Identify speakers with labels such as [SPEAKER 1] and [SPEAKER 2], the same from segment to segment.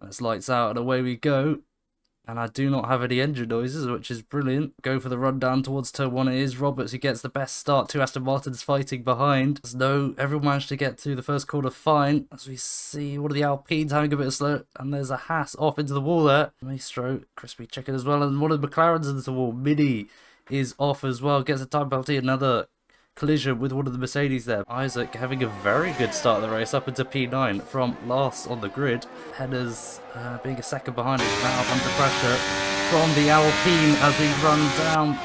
[SPEAKER 1] That's lights out and away we go. And I do not have any engine noises, which is brilliant. Go for the run down towards turn 1. It is Roberts who gets the best start. 2 Aston Martins fighting behind. As no, everyone managed to get to the first corner fine. As we see one of the Alpines having a bit of slow. And there's a Haas off into the wall there. Maestro, crispy chicken as well. And one of the McLarens into the wall. Mini is off as well. Gets a time penalty. Another collision with one of the Mercedes there. Isaac having a very good start of the race up into P9 from last on the grid. Headers being a second behind is now under pressure from the Alpine as we run down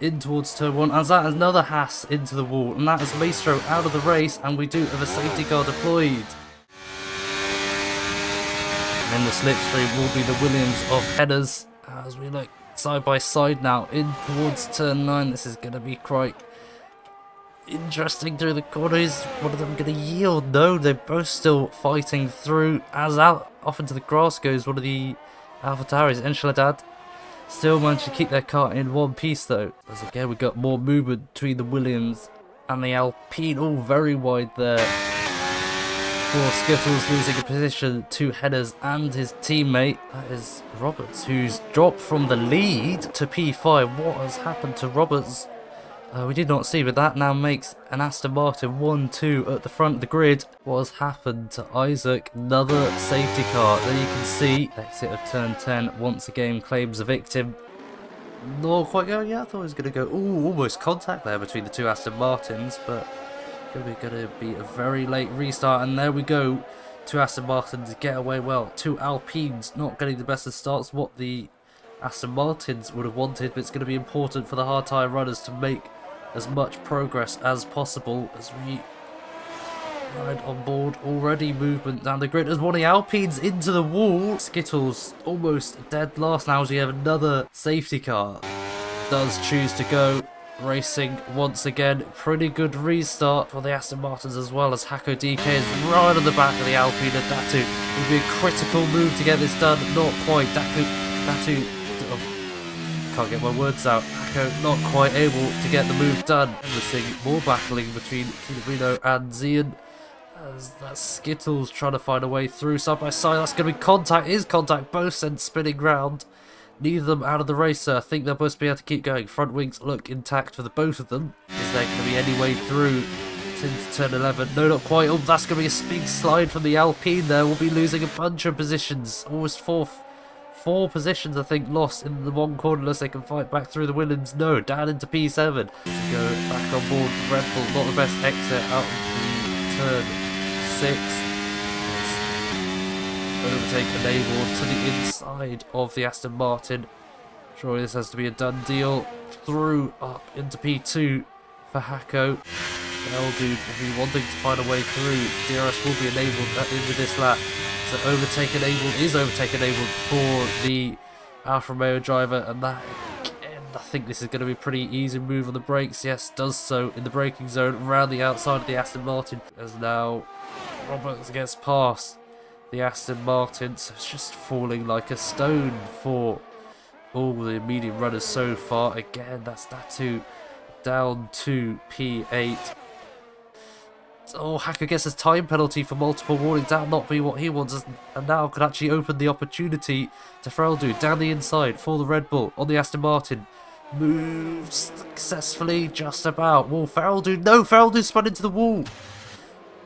[SPEAKER 1] in towards turn 1. As that is another Haas into the wall, and that is Maestro out of the race, and we do have a safety car deployed. And in the slipstream will be the Williams of Headers as we look side by side now in towards turn 9. This is going to be quite interesting through the corners. One of them going to yield? No, they're both still fighting through. As out off into the grass goes one of the AlphaTauris. Enchiladad still managed to keep their car in one piece though. As again we got more movement between the Williams and the Alpine, all very wide there. For Skittles losing a position to Headers and his teammate. That is Roberts, who's dropped from the lead to P5. What has happened to Roberts? We did not see, but that now makes an Aston Martin 1-2 at the front of the grid. What has happened to Isaac? Another safety car. There you can see, exit of turn 10, once again claims a victim. Not quite going, yeah, I thought it was going to go, ooh, almost contact there between the two Aston Martins, but going to be a very late restart, and there we go. Two Aston Martins get away well. Two Alpines not getting the best of starts, what the Aston Martins would have wanted, but it's going to be important for the hard tyre runners to make as much progress as possible as we ride on board. Already movement down the grid as one of the Alpines into the wall. Skittles almost dead last now as we have another safety car. Does choose to go racing once again. Pretty good restart for the Aston Martins as well, as Hako DK is right on the back of the Alpine, and Datu would be a critical move to get this done. Not quite. Datu can't get my words out. Hako not quite able to get the move done. We're seeing more battling between Kinorino and Zian, as that Skittles trying to find a way through side by side. That's going to be contact. Is contact. Both sent spinning round. Neither of them out of the race, so I think they'll both be able to keep going. Front wings look intact for the both of them. Is there going to be any way through into turn 11? No, not quite. Oh, that's going to be a big slide from the Alpine there. We'll be losing a bunch of positions. Almost four positions, I think, lost in the one corner unless they can fight back through the Williams. No, down into P7. Go back on board the Red Bull. Not the best exit out of the turn 6. Overtake enabled to the inside of the Aston Martin. Surely this has to be a done deal. Through up into P2 for Hako. Eldude will be wanting to find a way through. DRS will be enabled at the end of this lap. So overtake enabled for the Alfa Romeo driver, and that again, I think this is going to be a pretty easy move on the brakes. Yes, does so in the braking zone around the outside of the Aston Martin, as now Roberts gets past the Aston Martin, so it's just falling like a stone for all the medium runners so far. Again, that's Datu down to P8. Oh, Hako gets his time penalty for multiple warnings. That'll not be what he wants, and now could actually open the opportunity to Fereldu down the inside for the Red Bull on the Aston Martin. Moves successfully, just about. Well, Fereldu, no, Fereldu spun into the wall.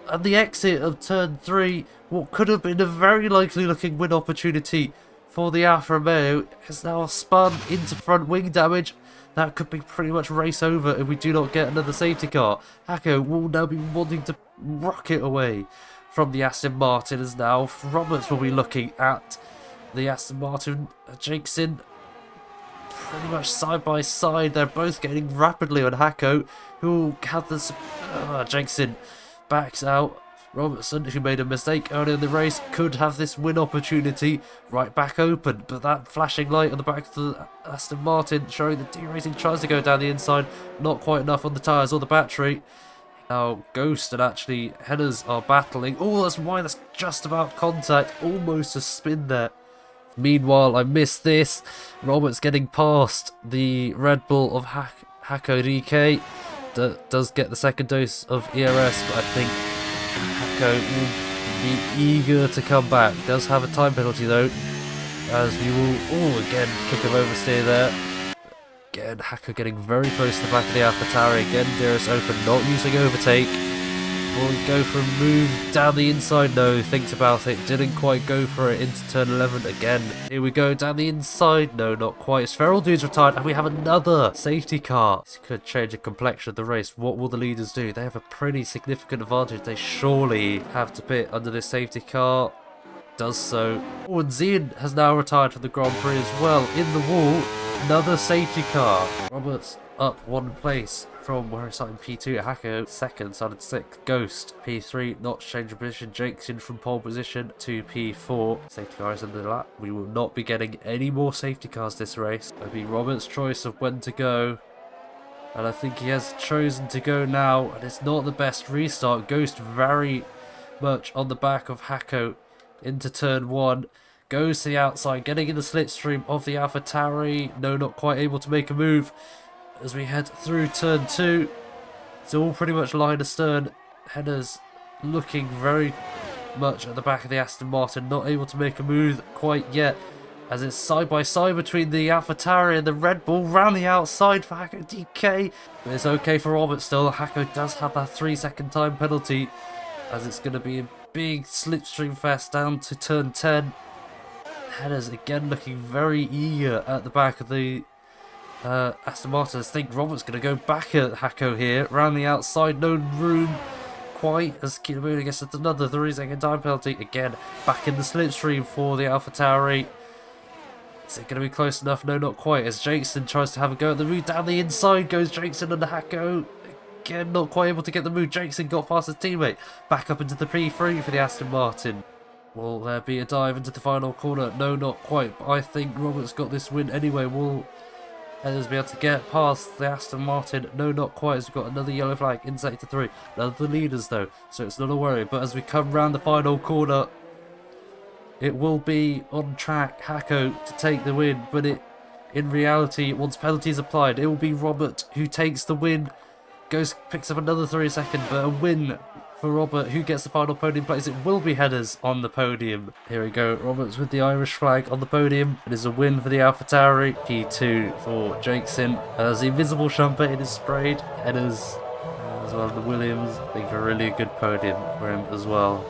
[SPEAKER 1] And the exit of turn 3, what could have been a very likely looking win opportunity for the Alfa Romeo, has now spun into front wing damage. That could be pretty much race over if we do not get another safety car. Hako will now be wanting to rocket away from the Aston Martin, as now Roberts will be looking at the Aston Martin. Jakeson pretty much side by side. They're both getting rapidly on Hako, who had this. Jakeson backs out. Robertson, who made a mistake earlier in the race, could have this win opportunity right back open, but that flashing light on the back of the Aston Martin showing that D-Racing tries to go down the inside, not quite enough on the tyres or the battery. Now Ghost and actually Headers are battling. Oh, that's why that's just about contact, almost a spin there. Meanwhile, I missed this. Roberts getting past the Red Bull of Hako DK. Does get the second dose of ERS, but I think Hako will be eager to come back. Does have a time penalty though, as we will, again, kick of oversteer there. Again, Hacker getting very close to the back of the AlphaTauri. Again, Dearest open, not using overtake. Will go for a move down the inside. No, thinks about it. Didn't quite go for it into turn 11 again. Here we go down the inside. No, not quite. SERL dude's retired, and we have another safety car. This could change the complexion of the race. What will the leaders do? They have a pretty significant advantage. They surely have to pit under this safety car. Does so. Oh, and Zian has now retired from the Grand Prix as well. In the wall, another safety car. Roberts up one place from where he started P2. Hacko second, started 6th. Ghost P3, not changing position. Jakeson from pole position to P4. Safety car is under the lap. We will not be getting any more safety cars this race. It'll be Robert's choice of when to go. And I think he has chosen to go now. And it's not the best restart. Ghost very much on the back of Hacko into turn 1. Goes to the outside, getting in the slipstream of the AlphaTauri. No, not quite able to make a move. As we head through turn 2, it's all pretty much line astern. Headers looking very much at the back of the Aston Martin, not able to make a move quite yet, as it's side by side between the AlphaTauri and the Red Bull. Round the outside for Hacko DK, but it's okay for Robert still. Hacko does have that 3-second time penalty, as it's going to be a big slipstream fest down to turn 10. Headers again looking very eager at the back of the Aston Martin. I think Robert's going to go back at Hacko here. Round the outside, no room quite, as Kinamune gets another 3-second time penalty. Again, back in the slipstream for the AlphaTauri. Is it going to be close enough? No, not quite, as Jakeson tries to have a go at the move. Down the inside goes Jakeson and Hacko. Again, not quite able to get the move. Jakeson got past his teammate. Back up into the P3 for the Aston Martin. Will there be a dive into the final corner? No, not quite. But I think Robert's got this win anyway. Will Headers be able to get past the Aston Martin? No, not quite, as we've got another yellow flag in sector 3. None of the leaders though, so it's not a worry. But as we come round the final corner, it will be on track Hacko to take the win. But in reality, once penalties applied, it will be Robert who takes the win. Picks up another 3-second, but a win for Robert, who gets the final podium place. It will be Headers on the podium. Here we go, Roberts with the Irish flag on the podium. It is a win for the AlphaTauri. P2 for Jakeson. As the invisible champagne is sprayed. Headers as well, the Williams. I think a really good podium for him as well.